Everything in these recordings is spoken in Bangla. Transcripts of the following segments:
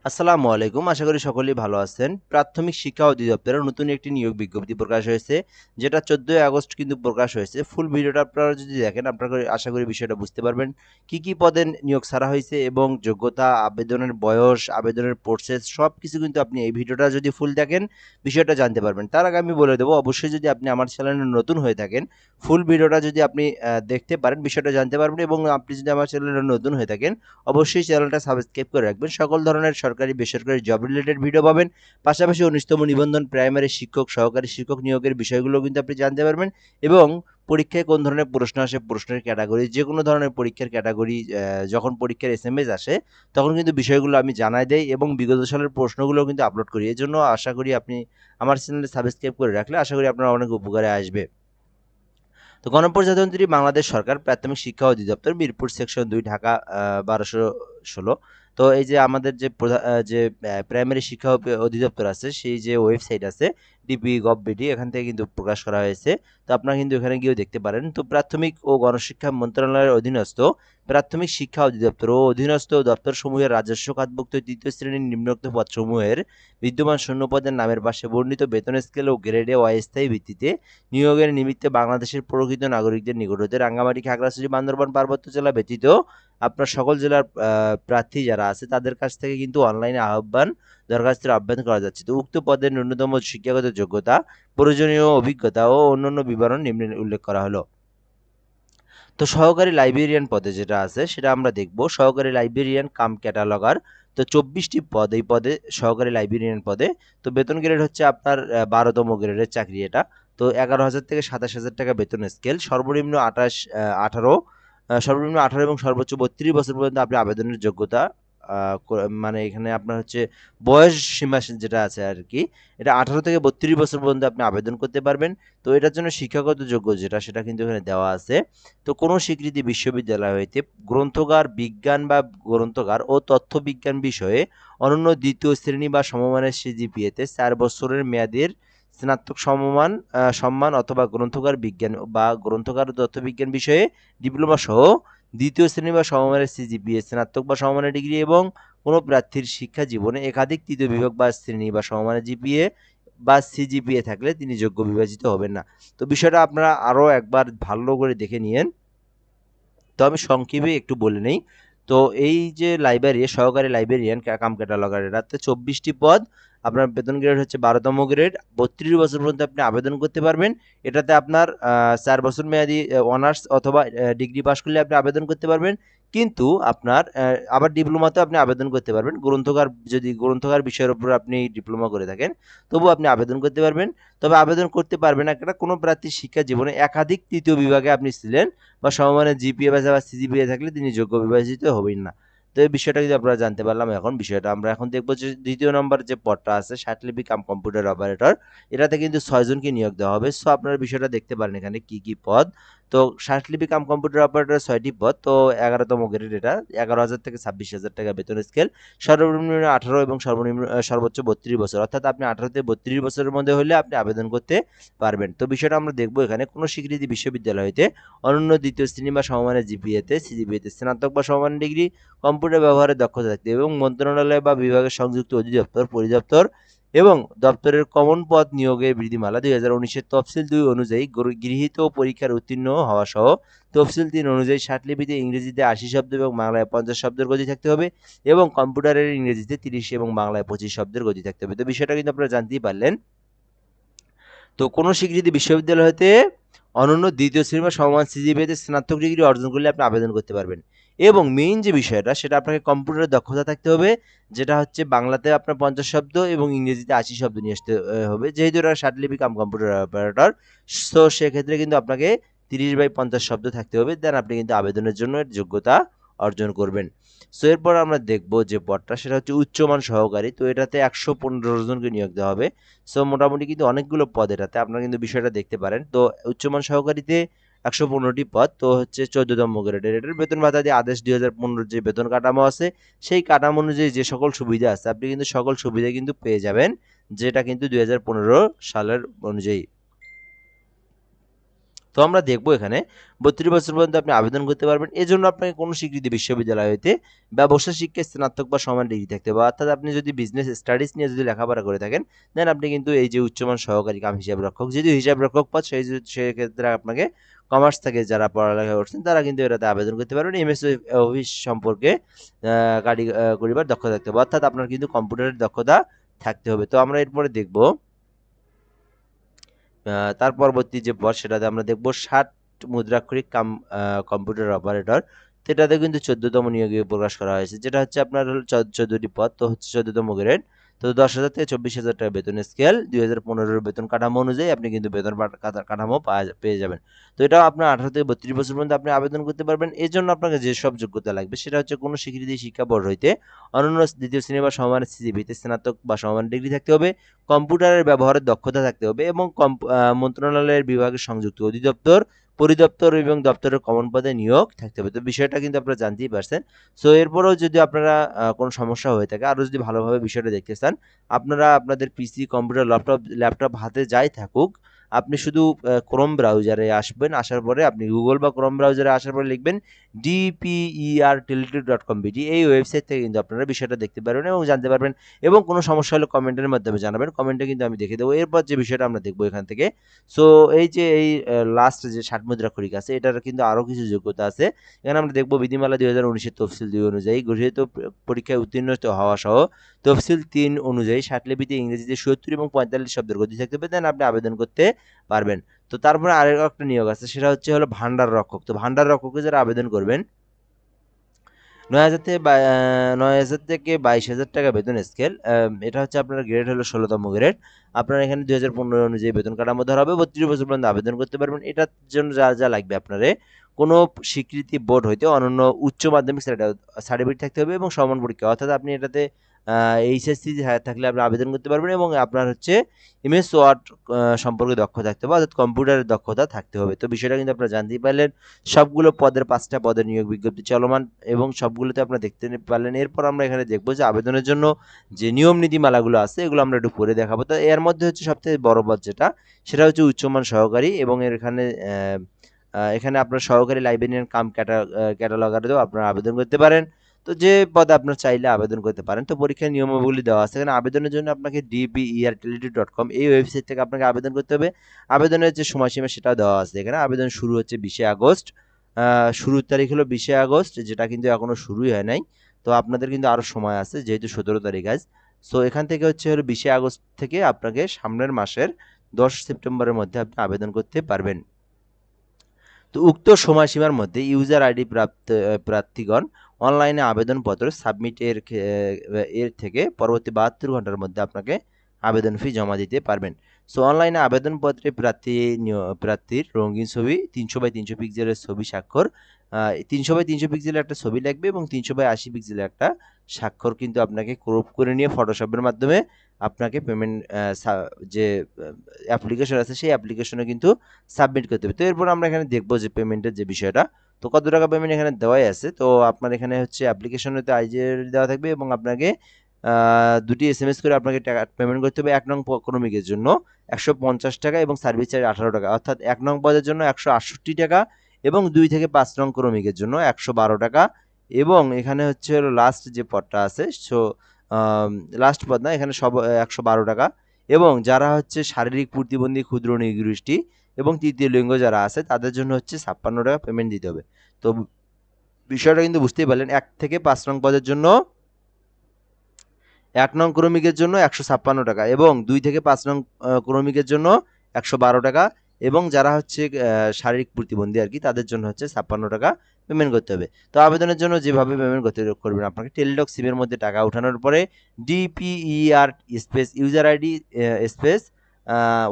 আসসালামু আলাইকুম। আশা করি সকলেই ভালো আছেন। প্রাথমিক শিক্ষা অধিদপ্তরের নতুন একটি নিয়োগ বিজ্ঞপ্তি প্রকাশ হয়েছে, যেটা 14 আগস্ট কিন্তু প্রকাশ হয়েছে। ফুল ভিডিওটা আপনারা যদি দেখেন, আপনারা আশা করি বিষয়টা বুঝতে পারবেন। কি পদে নিয়োগ ছাড়া হয়েছে এবং যোগ্যতা, আবেদনের বয়স, আবেদনের প্রসেস সবকিছু কিন্তু আপনি এই ভিডিওটা যদি ফুল দেখেন, বিষয়টা জানতে পারবেন। তার আগে আমি বলে দেবো, অবশ্যই যদি আপনি আমার চ্যানেলে নতুন হয়ে থাকেন, ফুল ভিডিওটা যদি আপনি দেখতে পারেন, বিষয়টা জানতে পারবেন এবং আপনি যদি আমার চ্যানেলে নতুন হয়ে থাকেন, অবশ্যই চ্যানেলটা সাবস্ক্রাইব করে রাখবেন। সকল ধরনের সরকারি বেসরকারি জব রিলেটেড ভিডিও পাবেন। পাশাপাশি 19তম নিবন্ধন, প্রাইমারি শিক্ষক, সহকারী শিক্ষক নিয়োগের বিষয়গুলো কিন্তু আপনি জানতে পারবেন এবং পরীক্ষায় কোন ধরনের প্রশ্ন আসে, প্রশ্নের ক্যাটাগরি, যে কোনো ধরনের পরীক্ষার ক্যাটাগরি, যখন পরীক্ষার এসএমএস আসে তখন কিন্তু বিষয়গুলো আমি জানাই দেই এবং বিগত সালের প্রশ্নগুলো কিন্তু আপলোড করি। এজন্য আশা করি আপনি আমার চ্যানেলে সাবস্ক্রাইব করে রাখলে আশা করি আপনার অনেক উপকারে আসবে। তো গণপ্রজাতন্ত্রী বাংলাদেশ সরকার প্রাথমিক শিক্ষা অধিদপ্তর, মিরপুর সেকশন ২, ঢাকা ১২১৬। তো এই যে আমাদের যে প্রাইমারি শিক্ষা অধিদপ্তর আছে, সেই যে ওয়েবসাইট আছে ডিপি.গভ.বিডি, এখান থেকে কিন্তু প্রকাশ করা হয়েছে। তো আপনারা কিন্তু এখানে গিয়েও দেখতে পারেন। তো প্রাথমিক ও গণশিক্ষা মন্ত্রণালয়ের অধীনস্থ প্রাথমিক শিক্ষা অধিদপ্তর ও অধীনস্থ দপ্তরসমূহের রাজস্ব খাতভুক্ত তৃতীয় শ্রেণীর নিম্নোক্ত পদসমূহের বিদ্যমান শূন্যপদের নামের পাশে বর্ণিত বেতন স্কেল ও গ্রেডে অস্থায়ী ভিত্তিতে নিয়োগের নিমিত্তে বাংলাদেশের প্রকৃত নাগরিকদের নিকট হতে রাঙ্গামাটি, খাগড়াছড়ি, বান্দরবান পার্বত্য জেলা ব্যতীত আপনার সকল জেলার প্রার্থী যারা আছে তাদের কাছ থেকে কিন্তু অনলাইনে দরখাস্তের আহ্বান করা যাচ্ছে। তো উক্ত পদের ন্যূনতম শিক্ষাগত যোগ্যতা, প্রয়োজনীয় অভিজ্ঞতা ও অন্যান্য বিবরণ নিম্নে উল্লেখ করা হলো। তো সহকারী লাইব্রেরিয়ান পদে যেটা আছে সেটা আমরা দেখব। সহকারী লাইব্রেরিয়ান কাম ক্যাটালগার, তো 24টি পদ এই পদে, সহকারী লাইব্রেরিয়ান পদে। তো বেতন গ্রেড হচ্ছে আপনার 12তম গ্রেডের চাকরি এটা। তো 11,000 থেকে 27,000 টাকা বেতন স্কেল। সর্বনিম্ন 18 সর্বনিম্ন 18 এবং সর্বোচ্চ 32 বছর পর্যন্ত আপনি আবেদনের যোগ্যতা, মানে এখানে আপনার হচ্ছে বয়স সীমা যেটা আছে আর কি, এটা 18 থেকে 32 বছর পর্যন্ত আপনি আবেদন করতে পারবেন। তো এটার জন্য শিক্ষাগত যোগ্য যেটা, সেটা কিন্তু এখানে দেওয়া আছে। তো কোনো স্বীকৃতি বিশ্ববিদ্যালয় হইতে গ্রন্থগার বিজ্ঞান বা গ্রন্থগার ও তথ্য বিজ্ঞান বিষয়ে অনন্য দ্বিতীয় শ্রেণী বা সমমানের সিজিপিএতে 4 বছরের মেয়াদের স্নাতক সম্মান অথবা গ্রন্থগার বিজ্ঞান বা গ্রন্থগার ও তথ্য বিজ্ঞান বিষয়ে ডিপ্লোমা সহ দ্বিতীয় শ্রেণী বা সমমানের সিজিপিএ, স্নাতক বা সমমানের ডিগ্রি এবং কোনো প্রার্থীর শিক্ষা জীবনে একাধিক তৃতীয় বিভাগ বা শ্রেণী বা সমমানের জিপিএ বা সিজিপিএ থাকলে তিনি যোগ্য বিবেচিত হবেন না। তো বিষয়টা আপনারা আরও একবার ভালো করে দেখে নিয়েন। তো আমি সংক্ষেপে একটু বলে নেই। তো এই যে সহকারী লাইব্রেরিয়ান কাম ক্যাটালগার, এটাতে 24টি পদ। আপনার বেতন গ্রেড হচ্ছে 12তম গ্রেড। 32 বছর পর্যন্ত আপনি আবেদন করতে পারবেন। এটাতে আপনার 4 বছর মেয়াদি অনার্স অথবা ডিগ্রি পাস করলে আপনি আবেদন করতে পারবেন। কিন্তু আপনার আবার ডিপ্লোমাতেও আপনি আবেদন করতে পারবেন। যদি গ্রন্থকার বিষয়ের উপর আপনি ডিপ্লোমা করে থাকেন, তবুও আপনি আবেদন করতে পারবেন। তবে আবেদন করতে পারবেন একটা কোনো প্রার্থীর শিক্ষা জীবনে একাধিক তৃতীয় বিভাগে আপনি ছিলেন বা সমমানের জিপিএ বা সিজিপিএ থাকলে তিনি যোগ্য বিবেচিত হবেন না। তো এই বিষয়টা কিন্তু আপনারা জানতে পারলাম। এখন বিষয়টা আমরা এখন দেখবো যে দ্বিতীয় নম্বর যে পদটা আছে সার্টলিপি কাম কম্পিউটার অপারেটর, এটাতে কিন্তু 6 জনকে নিয়োগ দেওয়া হবে। সো আপনারা বিষয়টা দেখতে পারেন এখানে কি পদ। তো সার্টলিপি কাম কম্পিউটার অপারেটর 6টি পদ। তো 11তম গ্রেড এটা, 11,000 থেকে 26,000 টাকা বেতন স্কেল। সর্বনিম্ন 18 এবং সর্বোচ্চ 32 বছর, অর্থাৎ আপনি 18 থেকে 32 বছরের মধ্যে হলে আপনি আবেদন করতে পারবেন। তো বিষয়টা আমরা দেখবো এখানে কোনো স্বীকৃতি বিশ্ববিদ্যালয় হইতে অনন্য দ্বিতীয় শ্রেণী বা সমমানের সিজিপিএতে স্নাতক বা সমমানের ডিগ্রি, কম্পিউটার ব্যবহারের দক্ষতা থাকতে এবং মন্ত্রণালয় বা বিভাগের সংযুক্ত অধিদপ্তর, পরিদপ্তর এবং দপ্তরের কমন পদ নিয়োগের বিধিমালা 2019-এর তফসিল 2 অনুযায়ী গৃহীত পরীক্ষার উত্তীর্ণ হওয়া সহ তফসিল 3 অনুযায়ী ষাটলিপিতে ইংরেজিতে 80 শব্দ এবং বাংলায় 50 শব্দের গতি থাকতে হবে এবং কম্পিউটারের ইংরেজিতে 30 এবং বাংলায় 25 শব্দের গতি থাকতে হবে। তো বিষয়টা কিন্তু আপনারা জানতেই পারলেন। তো কোনো স্বীকৃতি বিশ্ববিদ্যালয় হতে অনন্য দ্বিতীয় শ্রেণী বা সমমান সিজিপিএতে স্নাতক ডিগ্রি অর্জন করলে আপনি আবেদন করতে পারবেন। এবং মেইন যে বিষয়টা, সেটা আপনাকে কম্পিউটারের দক্ষতা থাকতে হবে, যেটা হচ্ছে বাংলাতে আপনার 50 শব্দ এবং ইংরেজিতে 80 শব্দ নিয়ে আসতে হবে, যেহেতু এটা certificate cum computer operator. So সেক্ষেত্রে কিন্তু আপনাকে 30/50 শব্দ থাকতে হবে, দেন আপনি কিন্তু আবেদনের জন্য যোগ্যতা অর্জন করবেন। সো এরপর আমরা দেখব যে পদটা, সেটা হচ্ছে উচ্চমান সহকারী। তো এটাতে 115 জনকে নিয়োগ দেওয়া হবে। সো মোটামুটি কিন্তু অনেকগুলো পদ এটাতে, আপনারা কিন্তু বিষয়টা দেখতে পারেন। তো উচ্চমান সহকারীতে 115টি পদ, তো হচ্ছে 14তম গ্রেডের। এটার বেতন ভাতা দিয়ে আদেশ 2015 যে বেতন কাঠামো আছে, সেই কাঠামো অনুযায়ী যে সকল সুবিধা আছে আপনি কিন্তু সকল সুবিধা কিন্তু পেয়ে যাবেন, যেটা কিন্তু 2015 সালের অনুযায়ী। তো আমরা দেখব এখানে 32 বছর পর্যন্ত আপনি আবেদন করতে পারবেন। এজন্য আপনাকে কোনো স্বীকৃত বিশ্ববিদ্যালয় হইতে ব্যবসা শিক্ষায় স্নাতক বা সমান ডিগ্রি থাকতে হবে। অর্থাৎ আপনি যদি বিজনেস স্টাডিজ নিয়ে যদি লেখাপড়া করে থাকেন, দেন আপনি কিন্তু এই যে উচ্চমান সহকারী কাম হিসাবরক্ষক, যদিও হিসাবরক্ষক পদ সেক্ষেত্রে আপনাকে কমার্স থেকে যারা পড়ালেখা করছেন তারা কিন্তু এটাতে আবেদন করতে পারবেন। এমএস অফিস সম্পর্কে কারি করিবার দক্ষতা থাকতে হবে, অর্থাৎ আপনার কিন্তু কম্পিউটারের দক্ষতা থাকতে হবে। তো আমরা এরপরে দেখব তার পরবর্তী যে পদ, সেটাতে আমরা দেখব 60 মুদ্রাক্ষরিক কম্পিউটার অপারেটর। তো এটাতে কিন্তু 14তম নিয়োগে প্রকাশ করা হয়েছে, যেটা হচ্ছে আপনার 14টি পদ, তো হচ্ছে 14তম গ্রেড। তো 10,000 থেকে 24,000 টাকা বেতন স্কেল, 2015 বেতন কাঠামো অনুযায়ী আপনি কিন্তু বেতন কাঠামো পেয়ে যাবেন। তো এটা আপনার 18 থেকে 32 বছর পর্যন্ত আপনি আবেদন করতে পারবেন। এই জন্য আপনাকে যেসব যোগ্যতা লাগবে সেটা হচ্ছে কোনো স্বীকৃতি শিক্ষা বোর্ড হইতে অনন্য দ্বিতীয় শ্রেণী বা সমমানের সিজিপিতে স্নাতক বা সমমান ডিগ্রি থাকতে হবে, কম্পিউটারের ব্যবহারের দক্ষতা থাকতে হবে এবং মন্ত্রণালয়ের বিভাগের সংযুক্ত অধিদপ্তর, পরিদপ্তর এবং দপ্তরের কমন পদে নিয়োগ থাকতে হবে। তো বিষয়টা কিন্তু আপনারা জানতেই পারছেন। সো এরপরেও যদি আপনারা কোনো সমস্যা হয়ে থাকে, আরও যদি ভালোভাবে বিষয়টা দেখতে চান, আপনারা আপনাদের পিসি, কম্পিউটার, ল্যাপটপ হাতে যাই থাকুক, আপনি শুধু ক্রোম ব্রাউজারে আসবেন। আসার পরে আপনি গুগল বা ক্রোম ব্রাউজারে আসার পরে লিখবেন dpertelity.com.bd। এই ওয়েবসাইট থেকে কিন্তু আপনারা বিষয়টা দেখতে পারবেন এবং জানতে পারবেন, এবং কোনো সমস্যা হলে কমেন্টের মাধ্যমে জানাবেন। কমেন্টে কিন্তু আমি দেখে দেবো। এরপর যে বিষয়টা আমরা দেখবো এখান থেকে, সো এই যে এই লাস্ট যে 60 মুদ্রাক্ষরিক আছে, এটার কিন্তু আরও কিছু যোগ্যতা আছে। এখানে আমরা দেখবো বিধিমালা 2019-এর তফসিল 2 অনুযায়ী গঠিত পরীক্ষায় উত্তীর্ণ হওয়া সহ তফসিল 3 অনুযায়ী লিপিতে ইংরেজিতে 70 এবং 45 শব্দের গতি থাকতে হবে, দেন আপনি আবেদন করতে পারবেন। তো তারপরে আরেক একটা নিয়োগ আছে, সেটা হলো ভান্ডার রক্ষক। তো ভান্ডার রক্ষকে যারা আবেদন করবেন, 9,000 থেকে 22,000 টাকা বেতন স্কেল। এটা হচ্ছে আপনার গ্রেড হলো 16তম গ্রেড। আপনার এখানে 2015 অনুযায়ী বেতন কাঠামো ধরা হবে। 32 বছর পর্যন্ত আবেদন করতে পারবেন। এটার জন্য যা যা লাগবে, আপনারে কোনো স্বীকৃতি বোর্ড হইতে অনন্য উচ্চ মাধ্যমিক সার্টিফিকেট থাকতে হবে এবং সমান পরীক্ষা, অর্থাৎ আপনি এটাতে এইচএসসি থাকলে আপনি আবেদন করতে পারবেন এবং আপনার হচ্ছে এমএস ওয়ার্ড সম্পর্কে দক্ষ থাকতে হবে, অর্থাৎ কম্পিউটারের দক্ষতা থাকতে হবে। তো বিষয়টা কিন্তু আপনারা জানতেই পারলেন। সবগুলো পদের 5টা পদের নিয়োগ বিজ্ঞপ্তি চলমান এবং সবগুলোতে আপনারা দেখতে পারলেন। এরপর আমরা এখানে দেখবো যে আবেদনের জন্য যে নিয়ম নীতিমালাগুলো আছে, এগুলো আমরা একটু পরে দেখাবো। তো এর মধ্যে হচ্ছে সবথেকে বড় পদ যেটা, সেটা হচ্ছে উচ্চমান সহকারী, এবং এখানে আপনার সহকারী লাইব্রেরিয়ান কাম ক্যাটালগারেও আপনারা আবেদন করতে পারেন। তো যে পদে আপনার চাইলে আবেদন করতে পারেন। তো পরীক্ষার নিয়মাবলী দেওয়া আছে এখানে। আবেদনের জন্য আপনাকে dpertelity.com এই ওয়েবসাইট থেকে আপনাকে আবেদন করতে হবে। আবেদনের যে সময়সীমা সেটাও দেওয়া আছে এখানে। আবেদন শুরু হচ্ছে 20 আগস্ট। শুরুর তারিখ হলো 20 আগস্ট, যেটা কিন্তু এখনো শুরুই হয় নাই। তো আপনাদের কিন্তু আরও সময় আছে, যেহেতু 17 তারিখ আজ। সো এখান থেকে হলো 20 আগস্ট থেকে আপনাকে সামনের মাসের 10 সেপ্টেম্বরের মধ্যে আপনি আবেদন করতে পারবেন। তো উক্ত সময়সীমার মধ্যে ইউজার আইডি প্রার্থীগণ অনলাইনে আবেদনপত্র সাবমিট এর থেকে পরবর্তী 72 ঘন্টার মধ্যে আপনাকে আবেদন ফি জমা দিতে পারবেন। সো অনলাইনে আবেদনপত্রে প্রার্থীর রঙিন ছবি, 300x300 পিক্সেলের ছবি, স্বাক্ষর, 300x300 পিক্সেলের একটা ছবি লাগবে এবং 300x80 পিক্সেলের একটা স্বাক্ষর কিন্তু আপনাকে ক্রপ করে নিয়ে ফটোশপের মাধ্যমে আপনাকে পেমেন্ট যে অ্যাপ্লিকেশন আছে সেই অ্যাপ্লিকেশনে কিন্তু সাবমিট করতে হবে। তো এরপর আমরা এখানে দেখবো যে পেমেন্টের যে বিষয়টা, তো কত টাকা পেমেন্ট এখানে দেওয়াই আছে। তো আপনার এখানে হচ্ছে অ্যাপ্লিকেশনেতে আইডি দেওয়া থাকবে এবং আপনাকে 2টি SMS করে আপনাকে টাকা পেমেন্ট করতে হবে। 1 নং ক্রমিকের জন্য 150 টাকা এবং সার্ভিস চার্জ 18 টাকা, অর্থাৎ 1 নং পদের জন্য 168 টাকা এবং 2 থেকে 5 নং ক্রমিকের জন্য 112 টাকা। এবং এখানে হচ্ছে লাস্ট যে পদটা আছে, সো লাস্ট পদ না, এখানে সব 112 টাকা। এবং যারা হচ্ছে শারীরিক প্রতিবন্ধী, ক্ষুদ্র নৃগোষ্ঠী এবং তৃতীয় লিঙ্গ যারা আছে, তাদের জন্য হচ্ছে 56 টাকা পেমেন্ট দিতে হবে। তো বিষয়টা কিন্তু বুঝতেই পারলেন। 1 থেকে 5 নং পদের জন্য 1 নং ক্রমিকের জন্য 156 টাকা এবং 2 থেকে 5 নং ক্রমিকের জন্য 112 টাকা, এবং যারা হচ্ছে শারীরিক প্রতিবন্ধী আর কি, তাদের জন্য হচ্ছে 56 টাকা পেমেন্ট করতে হবে। তো আবেদনের জন্য যেভাবে পেমেন্ট করবেন, আপনাকে টেলিটক সিমের মধ্যে টাকা ওঠানোর পরে DPER space user ID space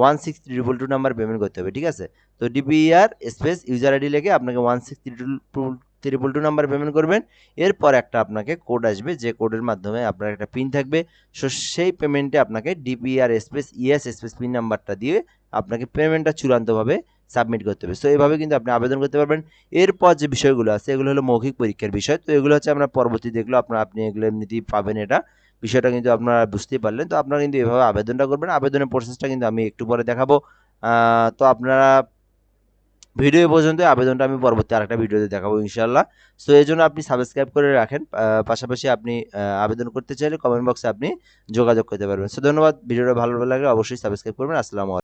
16322 number payment করতে হবে, ঠিক আছে। তো DPER স্পেস ইউজার আইডি লিখে আপনাকে 16322 নাম্বার পেমেন্ট করবেন। এরপর একটা আপনাকে কোড আসবে, যে কোডের মাধ্যমে আপনার একটা পিন থাকবে। সো সেই পেমেন্টে আপনাকে DPER space ES space PIN নাম্বারটা দিয়ে আপনাকে পেমেন্টটা চূড়ান্তভাবে সাবমিট করতে হবে। সো এভাবে কিন্তু আপনি আবেদন করতে পারবেন। এরপর যে বিষয়গুলো আছে, এগুলো হলো মৌখিক পরীক্ষার বিষয়। তো এগুলো হচ্ছে আমরা পরবর্তী দেখলো, আপনি এগুলো এমনিতেই পাবেন। এটা বিষয়টা কিন্তু আপনারা বুঝতেই পারলেন। তো আপনারা কিন্তু এভাবে আবেদনটা করবেন। আবেদনের প্রসেসটা কিন্তু আমি একটু পরে দেখাবো। তো আপনারা ভিডিও এ পর্যন্ত, আবেদনটা আমি পরবর্তী আরেকটা ভিডিওতে দেখাবো ইনশাআল্লাহ। সো এই জন্য আপনি সাবস্ক্রাইব করে রাখেন, পাশাপাশি আপনি আবেদন করতে চাইলে কমেন্ট বক্সে আপনি যোগাযোগ করতে পারবেন। সো ধন্যবাদ, ভিডিওটা ভালো লাগলে অবশ্যই সাবস্ক্রাইব করবেন। আসসালামু আলাইকুম।